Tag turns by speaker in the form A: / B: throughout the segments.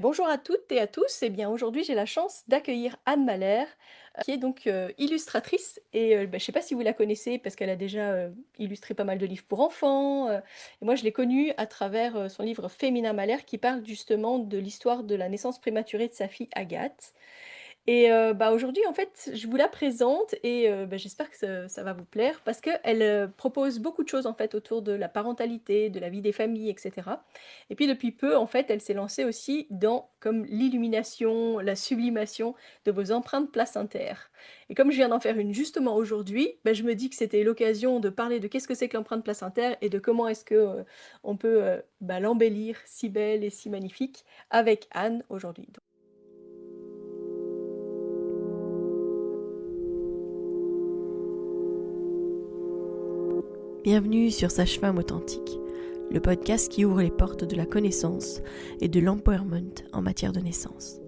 A: Bonjour à toutes et à tous. Eh bien, aujourd'hui, j'ai la chance d'accueillir Anne Mahler, qui est donc illustratrice. Et je ne sais pas si vous la connaissez parce qu'elle a déjà illustré pas mal de livres pour enfants. Et moi, je l'ai connue à travers son livre Féminin Mahler, qui parle justement de l'histoire de la naissance prématurée de sa fille Agathe. Et aujourd'hui, en fait, je vous la présente et j'espère que ça va vous plaire parce qu'elle, propose beaucoup de choses, en fait, autour de la parentalité, de la vie des familles et cetera. Et puis depuis peu, en fait, elle s'est lancée aussi dans comme l'illumination, la sublimation de vos empreintes placentaires. Et comme je viens d'en faire une justement aujourd'hui, je me dis que c'était l'occasion de parler de qu'est-ce que c'est que l'empreinte placentaire et de comment est-ce que, on peut, l'embellir si belle et si magnifique avec Anne aujourd'hui.
B: Bienvenue sur Sage-Femme Authentique, le podcast qui ouvre les portes de la connaissance et de l'empowerment en matière de naissance.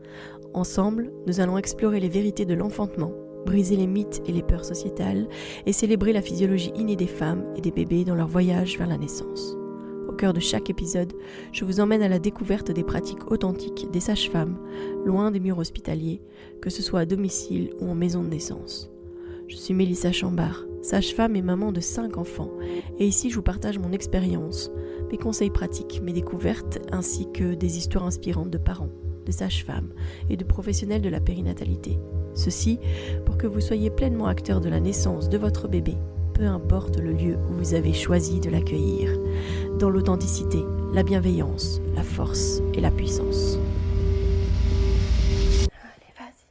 B: Ensemble, nous allons explorer les vérités de l'enfantement, briser les mythes et les peurs sociétales et célébrer la physiologie innée des femmes et des bébés dans leur voyage vers la naissance. Au cœur de chaque épisode, je vous emmène à la découverte des pratiques authentiques des sages-femmes, loin des murs hospitaliers, que ce soit à domicile ou en maison de naissance. Je suis Mélissa Chambard, sage-femme et maman de 5 enfants, et ici je vous partage mon expérience, mes conseils pratiques, mes découvertes, ainsi que des histoires inspirantes de parents, de sages-femmes et de professionnels de la périnatalité. Ceci pour que vous soyez pleinement acteur de la naissance de votre bébé, peu importe le lieu où vous avez choisi de l'accueillir, dans l'authenticité, la bienveillance, la force et la puissance.
A: Allez, vas-y.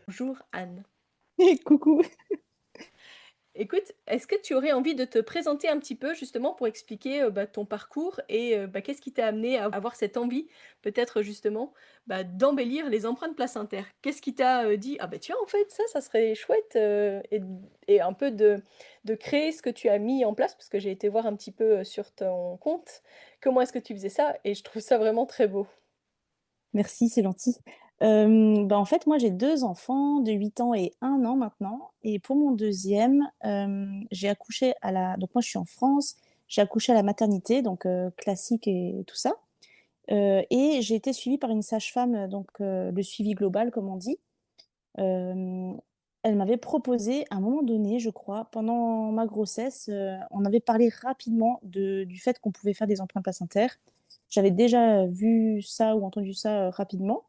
A: Bonjour Anne.
C: Coucou.
A: Écoute, est-ce que tu aurais envie de te présenter un petit peu justement pour expliquer, ton parcours et qu'est-ce qui t'a amené à avoir cette envie peut-être justement, d'embellir les empreintes placentaires? Qu'est-ce qui t'a, dit: «Ah tiens en fait ça serait chouette», et un peu de créer ce que tu as mis en place? Parce que j'ai été voir un petit peu, sur ton compte, comment est-ce que tu faisais ça et je trouve ça vraiment très beau.
C: Merci, c'est gentil. En fait, moi, j'ai 2 enfants de 8 ans et 1 an maintenant et pour mon deuxième, j'ai accouché à la donc moi, je suis en France, j'ai accouché à la maternité, donc classique et tout ça, et j'ai été suivie par une sage-femme, le suivi global, comme on dit. Hem, Elle m'avait proposé, à un moment donné, je crois, pendant ma grossesse, on avait parlé rapidement du fait qu'on pouvait faire des empreintes placentaires. J'avais déjà vu ça ou entendu ça, rapidement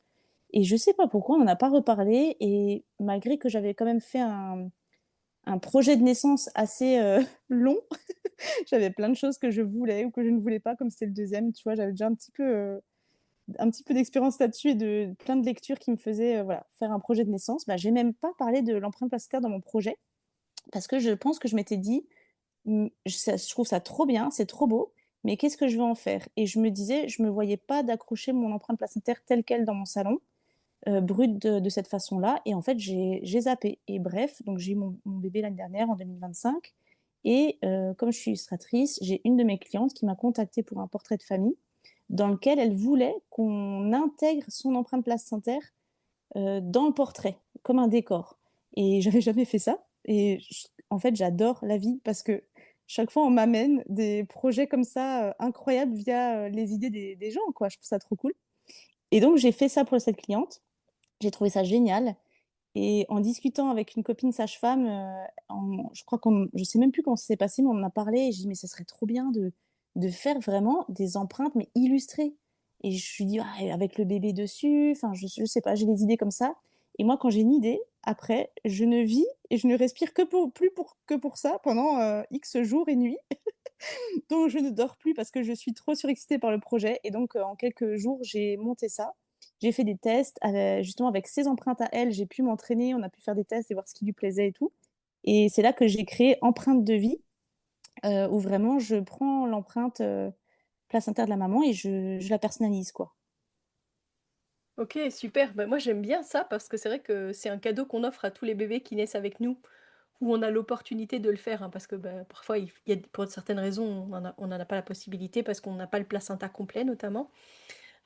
C: et je sais pas pourquoi on n'en a pas reparlé et malgré que j'avais quand même fait un projet de naissance assez, long, j'avais plein de choses que je voulais ou que je ne voulais pas, comme c'était le deuxième, tu vois? J'avais déjà un petit peu d'expérience là-dessus et de plein de lectures qui me faisaient, voilà, faire un projet de naissance. J'ai même pas parlé de l'empreinte placentaire dans mon projet parce que je pense que je m'étais dit: je trouve ça trop bien, c'est trop beau, mais qu'est-ce que je vais en faire?» Et je me disais, je me voyais pas d'accrocher mon empreinte placentaire telle quelle dans mon salon, brute de cette façon-là et en fait, j'ai zappé et bref, donc j'ai eu mon bébé l'année dernière en 2025 et comme je suis illustratrice, j'ai une de mes clientes qui m'a contactée pour un portrait de famille dans lequel elle voulait qu'on intègre son empreinte placentaire, dans le portrait, comme un décor et j'avais jamais fait ça et en fait, j'adore la vie parce que chaque fois, on m'amène des projets comme ça, incroyables via, les idées des gens, quoi. Je trouve ça trop cool et donc j'ai fait ça pour cette cliente. J'ai trouvé ça génial et en discutant avec une copine sage-femme, je crois qu'on je sais même plus comment ça s'est passé, mais on en a parlé et j'ai dit: «Mais ce serait trop bien de faire vraiment des empreintes, mais illustrées» et je lui dis: «Ah et avec le bébé dessus», enfin je sais pas, j'ai des idées comme ça et moi quand j'ai une idée, après je ne vis et je ne respire que pour ça pendant, X jours et nuits. Donc je ne dors plus parce que je suis trop surexcitée par le projet et donc en quelques jours, j'ai monté ça. J'ai fait des tests, justement avec ses empreintes à elle, j'ai pu m'entraîner, on a pu faire des tests et voir ce qui lui plaisait et tout et c'est là que j'ai créé Empreinte de vie, où vraiment je prends l'empreinte, placentaire de la maman et je la personnalise, quoi.
A: OK, super. Moi, j'aime bien ça parce que c'est vrai que c'est un cadeau qu'on offre à tous les bébés qui naissent avec nous, où on a l'opportunité de le faire, hein, parce que, parfois, il y a pour certaines raisons, on en a pas la possibilité parce qu'on n'a pas le placenta complet notamment.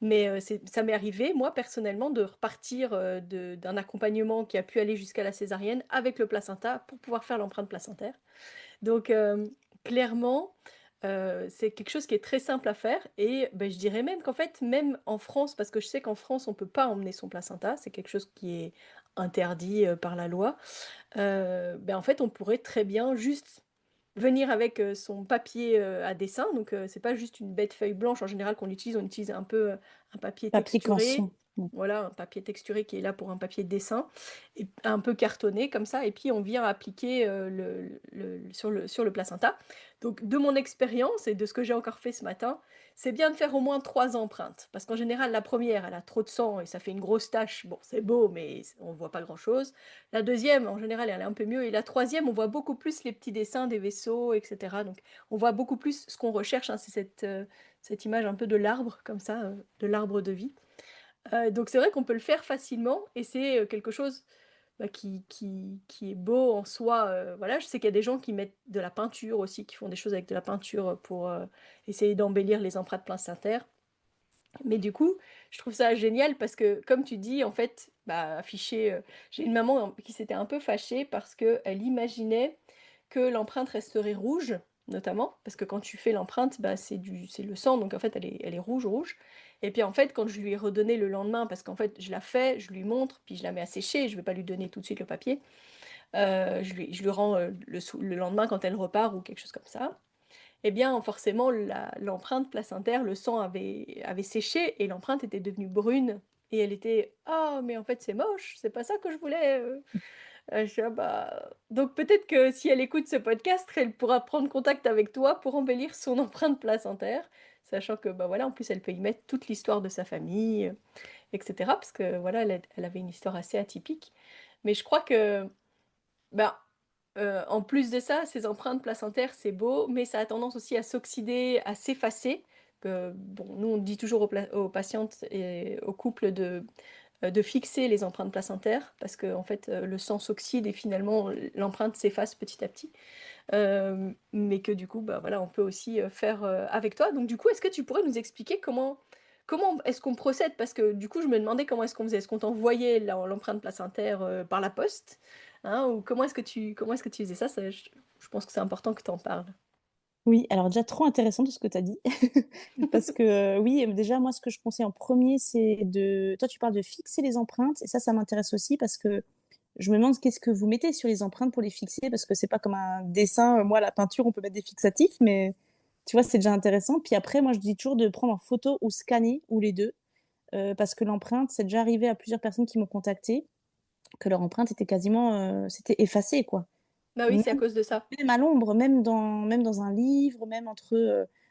A: Mais, ça m'est arrivé, moi, personnellement, de repartir, d'un accompagnement qui a pu aller jusqu'à la césarienne avec le placenta pour pouvoir faire l'empreinte placentaire. Donc, clairement, c'est quelque chose qui est très simple à faire et beh, je dirais même qu'en fait, même en France, parce que je sais qu'en France, on peut pas emmener son placenta, c'est quelque chose qui est interdit, par la loi. Ben, en fait, on pourrait très bien juste venir avec, son papier, à dessin, donc c'est pas juste une bête feuille blanche en général qu'on utilise, on utilise un peu, un papier
C: Papier
A: texturé.
C: canson. Mmh.
A: Voilà, un papier texturé qui est là pour un papier de dessin et un peu cartonné comme ça et puis on vient appliquer, sur le placenta. Donc de mon expérience et de ce que j'ai encore fait ce matin, c'est bien de faire au moins 3 empreintes parce qu'en général la première elle a trop de sang et ça fait une grosse tache. Bon, c'est beau mais on voit pas grand-chose. La deuxième en général, elle est un peu mieux et la troisième on voit beaucoup plus les petits dessins des vaisseaux et cetera. Donc on voit beaucoup plus ce qu'on recherche, hein, c'est cette image un peu de l'arbre comme ça, de l'arbre de vie. Donc c'est vrai qu'on peut le faire facilement et c'est, quelque chose, bah, qui est beau en soi, voilà. Je sais qu'il y a des gens qui mettent de la peinture aussi, qui font des choses avec de la peinture, pour, essayer d'embellir les empreintes placentaires. Mais du coup, je trouve ça génial parce que comme tu dis, en fait, bah, afficher, j'ai une maman qui s'était un peu fâchée parce qu'elle imaginait que l'empreinte resterait rouge, notamment, parce que quand tu fais l'empreinte, bah, c'est le sang, donc en fait, elle est rouge, rouge. Et puis en fait, quand je lui ai redonné le lendemain, parce qu'en fait, je la fais, je lui montre, puis je la mets à sécher, je vais pas lui donner tout de suite le papier. Je lui rends, le lendemain quand elle repart ou quelque chose comme ça. Eh bien, forcément, l'empreinte placentaire, le sang avait séché et l'empreinte était devenue brune et elle était: «Ah mais en fait, c'est moche, c'est pas ça que je voulais». Je suis: «Ah bah» donc peut-être que si elle écoute ce podcast, elle pourra prendre contact avec toi pour embellir son empreinte placentaire, sachant que, bah, voilà, en plus, elle peut y mettre toute l'histoire de sa famille, et cetera, parce que, voilà, elle avait une histoire assez atypique. Mais je crois que, bah, en plus de ça, ces empreintes placentaires, c'est beau, mais ça a tendance aussi à s'oxyder, à s'effacer. Bon, nous, on dit toujours aux patientes et aux couples de fixer les empreintes placentaires parce qu'en fait, le sang s'oxyde et finalement l'empreinte s'efface petit à petit. Mais que du coup, bah, voilà, on peut aussi, faire, avec toi. Donc du coup, est-ce que tu pourrais nous expliquer comment est-ce qu'on procède? Parce que du coup, je me demandais comment est-ce qu'on faisait? Est-ce qu'on t'envoyait l'empreinte placentaire, par la poste? Hein? Ou comment est-ce que tu faisais ça? Ça je pense que c'est important que tu en parles.
C: Oui, alors déjà trop intéressant tout ce que tu as dit. Parce que, oui, déjà moi ce que je conseille en premier c'est de toi tu parles de fixer les empreintes et ça m'intéresse aussi parce que je me demande qu'est-ce que vous mettez sur les empreintes pour les fixer? Parce que c'est pas comme un dessin, moi la peinture on peut mettre des fixatifs, mais tu vois, c'est déjà intéressant. Puis après moi je dis toujours de prendre en photo ou scanner ou les 2 parce que l'empreinte, c'est déjà arrivé à plusieurs personnes qui m'ont contactée, que leur empreinte était quasiment, c'était effacé quoi.
A: Bah oui,
C: Même
A: c'est à cause de ça.
C: même à l'ombre, même dans un livre, même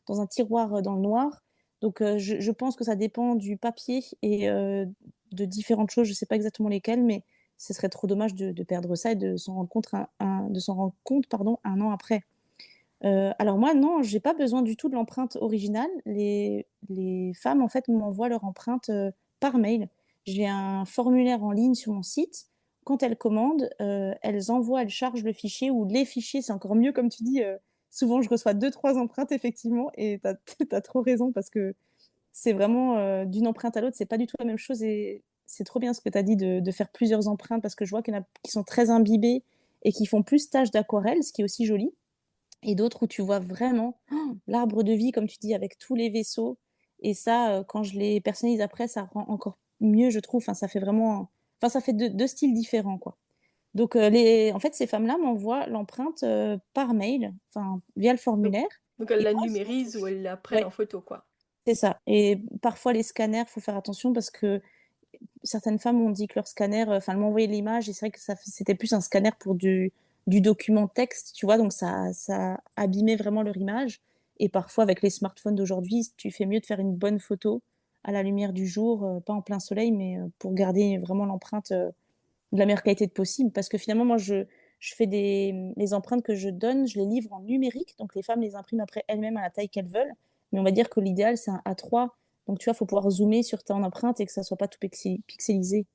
C: dans un tiroir, dans le noir. Donc je pense que ça dépend du papier et de différentes choses, je sais pas exactement lesquelles, mais ce serait trop dommage de perdre ça et de s'en rendre compte, pardon, 1 an après. Alors moi non, j'ai pas besoin du tout de l'empreinte originale. Les femmes en fait m'envoient leur empreinte, par mail. J'ai un formulaire en ligne sur mon site. Quand elles commandent, elles chargent le fichier ou les fichiers, c'est encore mieux comme tu dis, souvent je reçois 2-3 empreintes effectivement et tu as trop raison parce que c'est vraiment, d'une empreinte à l'autre, c'est pas du tout la même chose et c'est trop bien ce que tu as dit de faire plusieurs empreintes parce que je vois qu'il y en a qui sont très imbibées et qui font plus tache d'aquarelle, ce qui est aussi joli. Et d'autres où tu vois vraiment l'arbre de vie, comme tu dis, avec tous les vaisseaux. Et ça, quand je les personnalise après, ça rend encore mieux, je trouve. Enfin, ça fait vraiment, enfin, ça fait deux styles différents, quoi. Donc, en fait, ces femmes-là m'envoient l'empreinte par mail, enfin, via le
A: Donc
C: formulaire.
A: donc elles
C: Et
A: la
C: moi, je
A: numérisent ou
C: retouche.
A: elles la prennent en
C: Ouais,
A: photo, quoi.
C: c'est ça. Et parfois, les scanners, faut faire attention parce que certaines femmes m'ont dit que leur scanner, enfin, elles m'ont envoyé l'image et c'est vrai que c'était plus un scanner pour du document texte, tu vois, donc ça abîmait vraiment leur image. Et parfois, avec les smartphones d'aujourd'hui, tu fais mieux de faire une bonne photo à la lumière du jour, pas en plein soleil, mais pour garder vraiment l'empreinte de la meilleure qualité possible. Parce que finalement, moi, je fais les empreintes que je donne, je les livre en numérique, donc les femmes les impriment après elles-mêmes à la taille qu'elles veulent. Mais on va dire que l'idéal, c'est un A3. Donc, tu vois, il faut pouvoir zoomer sur ton empreinte et que ça soit pas tout pixelisé.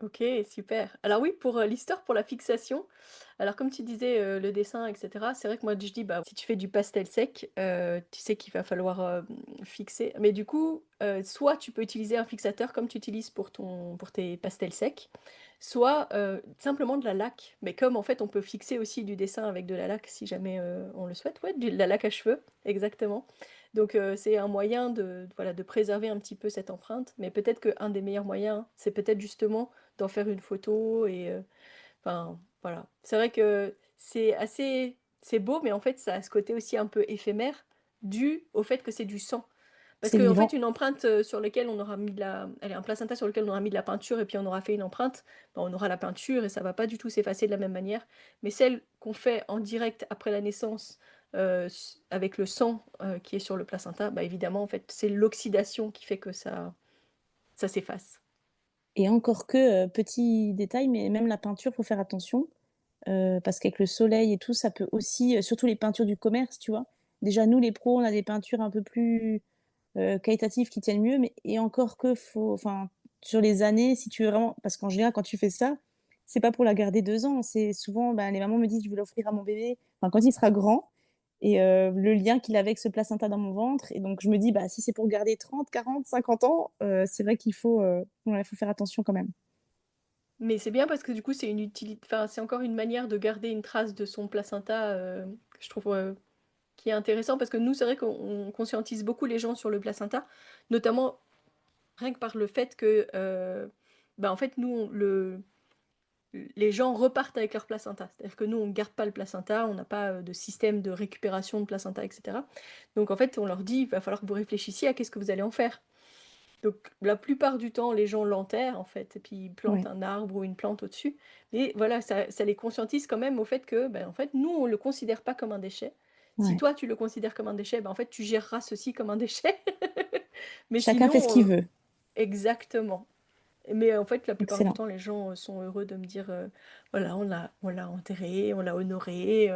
A: OK, super. Alors oui, pour, l'histoire pour la fixation, Alors comme tu disais, le dessin et cetera, c'est vrai que moi je dis: «Bah, si tu fais du pastel sec, tu sais qu'il va falloir, fixer». Mais du coup, soit tu peux utiliser un fixateur comme tu utilises pour tes pastels secs, soit, simplement de la laque. Mais comme en fait on peut fixer aussi du dessin avec de la laque si jamais, on le souhaite, ouais, de la laque à cheveux, exactement. Donc c'est un moyen voilà, de préserver un petit peu cette empreinte. Mais peut-être qu'un des meilleurs moyens, c'est peut-être justement d'en faire une photo et enfin, voilà. C'est vrai que c'est beau, mais en fait, ça a ce côté aussi un peu éphémère, dû au fait que c'est du sang. Parce
C: C'est
A: qu'en fait,
C: vivant.
A: une empreinte, sur lequel on aura mis de la allez, un placenta sur lequel on aura mis de la peinture et puis on aura fait une empreinte, bah, on aura la peinture et ça va pas du tout s'effacer de la même manière. Mais celle qu'on fait en direct après la naissance, avec le sang, qui est sur le placenta, bah, évidemment, en fait, c'est l'oxydation qui fait que ça s'efface.
C: Et encore que, petit détail, mais même la peinture, faut faire attention, parce qu'avec le soleil et tout, ça peut aussi, surtout les peintures du commerce, tu vois? Déjà nous les pros, on a des peintures un peu plus, qualitatives qui tiennent mieux, mais et encore que faut enfin, sur les années, si tu veux vraiment parce qu'en général, quand tu fais ça, c'est pas pour la garder 2 ans, c'est souvent, ben, les mamans me disent: «Je veux l'offrir à mon bébé, enfin, quand il sera grand et le lien qu'il avait avec ce placenta dans mon ventre» et donc je me dis: «Bah, si c'est pour garder 30, 40, 50 ans, c'est vrai qu'il faut, ouais, faut faire attention quand même».
A: Mais c'est bien parce que du coup, enfin, c'est encore une manière de garder une trace de son placenta, que je trouve, qui est intéressant parce que nous, c'est vrai qu'on conscientise beaucoup les gens sur le placenta, notamment rien que par le fait que, bah, en fait, nous, les gens repartent avec leur placenta. C'est-à-dire que nous, on ne garde pas le placenta, on n'a pas, de système de récupération de placenta et cetera. Donc en fait, on leur dit: «Il va falloir que vous réfléchissiez à qu'est-ce que vous allez en faire». Donc la plupart du temps, les gens l'enterrent en fait et puis ils plantent
C: Ouais,
A: un arbre ou une plante au-dessus. Mais voilà, ça les conscientise quand même au fait que, ben, en fait, nous, on le considère pas comme un déchet. Si
C: ouais.
A: toi, tu le considères comme un déchet, ben, en fait, tu géreras ceci comme un déchet. Mais
C: Chacun fait ce
A: sinon,
C: qu'il veut.
A: exactement. Mais en fait, la plupart du
C: Excellent,
A: temps, les gens, sont heureux de me dire, voilà, on l'a enterré, on l'a honoré,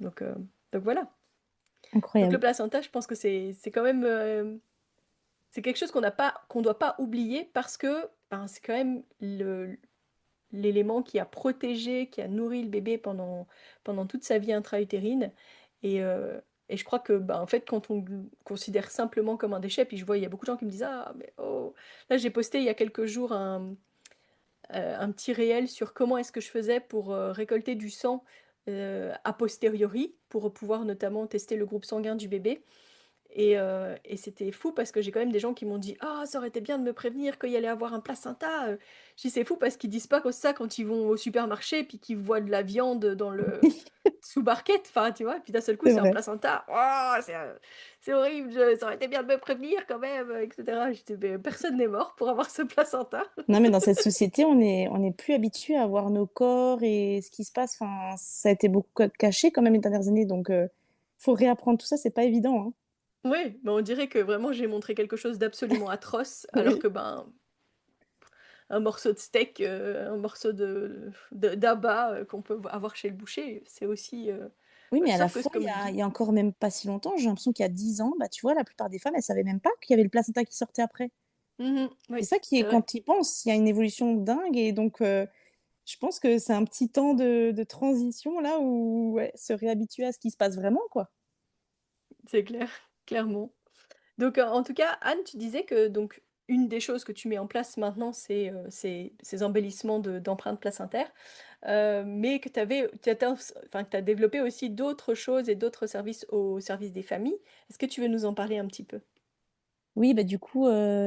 A: donc heu, donc voilà. Donc le
C: incroyable.
A: placenta, je pense que c'est quand même, c'est quelque chose qu'on doit pas oublier parce que, ben, c'est quand même l'élément qui a protégé, qui a nourri le bébé pendant toute sa vie intra-utérine et je crois que, bah, en fait, quand on le considère simplement comme un déchet, puis je vois, il y a beaucoup de gens qui me disent: «Ah mais oh» là, j'ai posté il y a quelques jours un petit réel sur comment est-ce que je faisais pour, récolter du sang, a posteriori, pour pouvoir notamment tester le groupe sanguin du bébé et c'était fou parce que j'ai quand même des gens qui m'ont dit: «Ah, ça aurait été bien de me prévenir qu'il y allait avoir un placenta», Je dis: «C'est fou parce qu'ils disent pas que ça quand ils vont au supermarché puis qu'ils voient de la viande dans le sous barquette», enfin, tu vois? Et puis d'un seul coup,
C: C'est
A: c'est un
C: vrai.
A: placenta. «Oh, c'est horrible, je ça aurait été bien de me prévenir quand même», et cetera. Je dis: «Beh, personne n'est mort pour avoir ce placenta».
C: Non, mais dans cette société, on est plus habitué à voir nos corps et ce qui se passe. Enfin, ça a été beaucoup caché quand même les dernières années, donc faut réapprendre tout ça, c'est pas évident, hein.
A: Oui, bah, on dirait que vraiment j'ai montré quelque chose d'absolument atroce alors
C: Oui.
A: que, ben, un morceau de steak, un morceau d'abat, qu'on peut avoir chez le boucher, c'est aussi,
C: Oui, mais à la
A: sauf que
C: fois, il
A: comme
C: y
A: je
C: a il
A: dis
C: y a encore même pas si longtemps, j'ai l'impression qu'il y a 10 ans, bah, tu vois, la plupart des femmes, elles savaient même pas qu'il y avait le placenta qui sortait après.
A: mmh
C: C'est
A: oui,
C: ça qui est
A: c'est vrai.
C: quand tu y penses, il y a une évolution dingue et donc je pense que c'est un petit temps de transition là où, ouais, se réhabituer à ce qui se passe vraiment, quoi.
A: C'est clair, clairement. Donc, en tout cas, Anne, tu disais que donc une des choses que tu mets en place maintenant, c'est, ces embellissements d'empreintes placentaires, mais que tu avais enfin, que tu as développé aussi d'autres choses et d'autres services au service des familles. Est-ce que tu veux nous en parler un petit peu?
C: Oui, bah, du coup,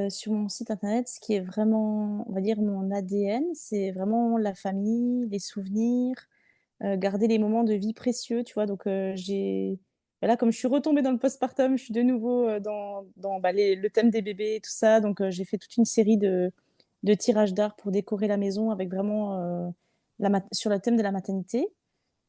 C: sur mon site internet, ce qui est vraiment, on va dire, mon ADN, c'est vraiment la famille, les souvenirs, garder les moments de vie précieux, tu vois? Donc, j'ai bah, là, comme je suis retombée dans le postpartum, je suis de nouveau, dans, bah, le thème des bébés et tout ça, donc, j'ai fait toute une série de tirages d'art pour décorer la maison avec vraiment, sur le thème de la maternité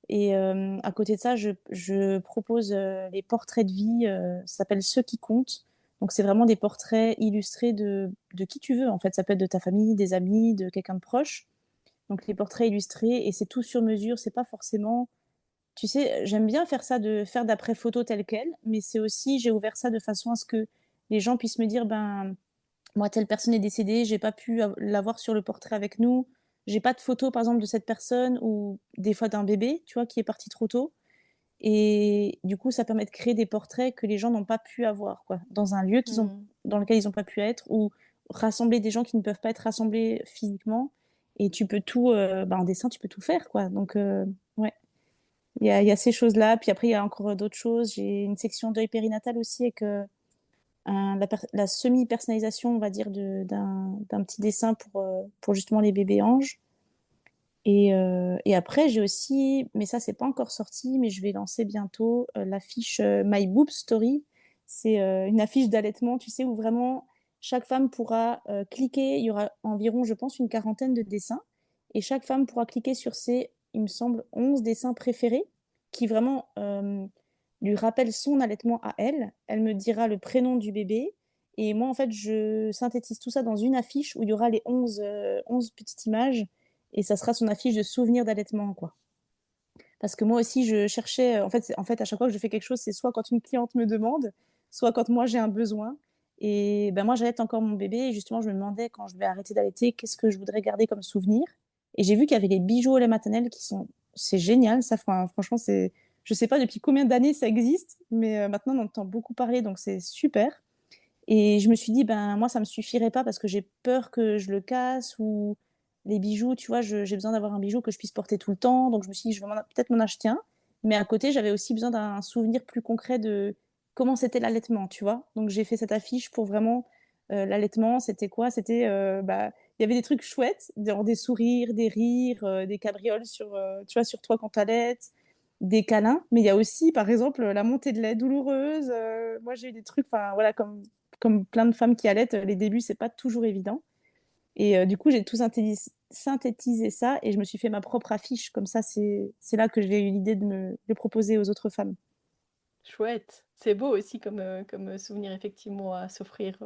C: et à côté de ça, je propose, les portraits de vie, ça s'appelle «Ceux qui comptent». Donc c'est vraiment des portraits illustrés de qui tu veux, en fait. Ça peut être de ta famille, des amis, de quelqu'un de proche. Donc les portraits illustrés et c'est tout sur mesure, c'est pas forcément tu sais, j'aime bien faire ça, de faire d'après photo telle quelle, mais c'est aussi j'ai ouvert ça de façon à ce que les gens puissent me dire: «Ben, moi, telle personne est décédée, j'ai pas pu l'avoir sur le portrait avec nous. j'ai pas de photo, par exemple, de cette personne ou des fois d'un bébé, tu vois, qui est parti trop tôt et du coup, ça permet de créer des portraits que les gens n'ont pas pu avoir, quoi, dans un lieu
A: Mmh.
C: dans lequel ils ont pas pu être ou rassembler des gens qui ne peuvent pas être rassemblés physiquement et tu peux tout, en dessin, tu peux tout faire, quoi, donc ouais, il y a ces choses-là. Puis après, il y a encore, d'autres choses. J'ai une section deuil périnatal aussi avec, la semi-personnalisation, on va dire, d'un petit dessin pour justement les bébés anges. Et après, j'ai aussi, mais ça, c'est pas encore sorti, mais je vais lancer bientôt l'affiche My Boob Story. C'est une affiche d'allaitement, tu sais, où vraiment chaque femme pourra cliquer. Il y aura environ, je pense, une quarantaine de dessins. Et chaque femme pourra cliquer sur ses, il me semble, 11 dessins préférés qui vraiment lui rappellent son allaitement à elle. Elle me dira le prénom du bébé. Et moi, en fait, je synthétise tout ça dans une affiche où il y aura les 11 petites images et ça sera son affiche de souvenir d'allaitement, quoi. Parce que moi aussi, je cherchais, en fait, à chaque fois que je fais quelque chose, c'est soit quand une cliente me demande, soit quand moi j'ai un besoin. Et ben moi, j'allaite encore mon bébé et justement, je me demandais quand je vais arrêter d'allaiter, qu'est-ce que je voudrais garder comme souvenir. Et j'ai vu qu'il y avait les bijoux au lait maternel qui sont, c'est génial, ça, franchement, c'est, je sais pas depuis combien d'années ça existe, mais maintenant on entend beaucoup parler, donc c'est super. Et je me suis dit: «Ben, moi, ça me suffirait pas parce que j'ai peur que je le casse ou les bijoux, tu vois, j'ai besoin d'avoir un bijou que je puisse porter tout le temps». Donc je me suis dit: «Je vais peut-être m'en acheter un». Mais à côté, j'avais aussi besoin d'un souvenir plus concret de comment c'était l'allaitement, tu vois? Donc j'ai fait cette affiche pour vraiment, l'allaitement, c'était quoi? C'était, il y avait des trucs chouettes, genre des sourires, des rires, des cabrioles sur, tu vois, sur toi quand tu allaites, des câlins. Mais il y a aussi, par exemple, la montée de lait douloureuse, moi j'ai eu des trucs, enfin voilà, comme plein de femmes qui allaitent, les débuts, c'est pas toujours évident. Et du coup, j'ai tout synthétisé ça et je me suis fait ma propre affiche. Comme ça, c'est là que j'ai eu l'idée de me le proposer aux autres femmes.
A: Chouette. C'est beau aussi comme, souvenir effectivement à s'offrir,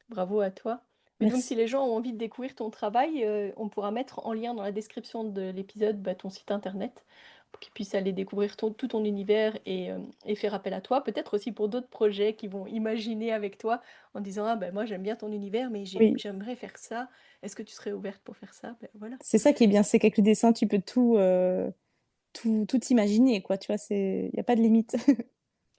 A: bravo à toi. Mais donc si
C: Merci.
A: les gens ont envie de découvrir ton travail, on pourra mettre en lien dans la description de l'épisode, ton site internet pour qu'ils puissent aller découvrir tout ton univers et faire appel à toi. Peut-être aussi pour d'autres projets qu'ils vont imaginer avec toi en disant: «Ah ben moi j'aime bien ton univers mais
C: Oui,
A: j'aimerais faire ça. Est-ce que tu serais ouverte pour faire ça?» Voilà.
C: c'est ça qui est bien, c'est qu'avec le dessin, tu peux tout imaginer, quoi, tu vois? Il y a pas de limite.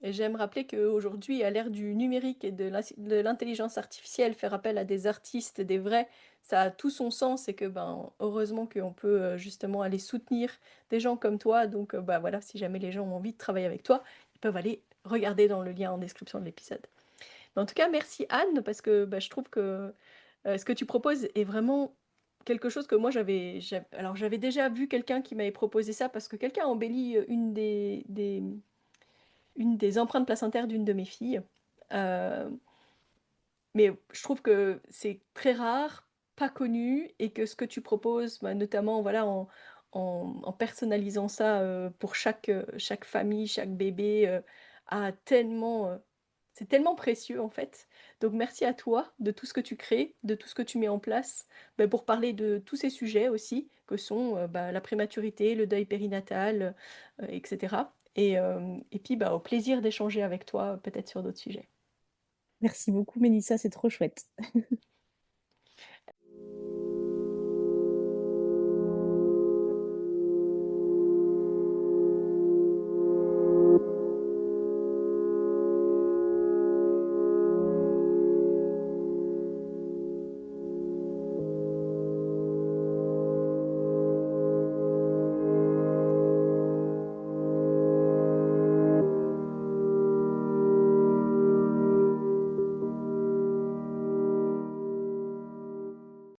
A: Et j'aime rappeler qu'aujourd'hui, à l'ère du numérique et de l'intelligence artificielle, faire appel à des artistes, des vrais, ça a tout son sens et que, heureusement qu'on peut, justement aller soutenir des gens comme toi. Donc, voilà, si jamais les gens ont envie de travailler avec toi, ils peuvent aller regarder dans le lien en description de l'épisode. Mais en tout cas, merci Anne, parce que, je trouve que, ce que tu proposes est vraiment quelque chose que moi j'avais déjà vu quelqu'un qui m'avait proposé ça parce que quelqu'un a embelli, une des empreintes placentaires d'une de mes filles. Heu, mais je trouve que c'est très rare, pas connu et que ce que tu proposes, notamment voilà en personnalisant ça, pour chaque famille, chaque bébé, a tellement, c'est tellement précieux en fait. Donc merci à toi de tout ce que tu crées, de tout ce que tu mets en place, pour parler de tous ces sujets aussi que sont, la prématurité, le deuil périnatal, et cetera et puis, au plaisir d'échanger avec toi, peut-être sur d'autres sujets.
C: Merci beaucoup Mélissa, c'est trop chouette.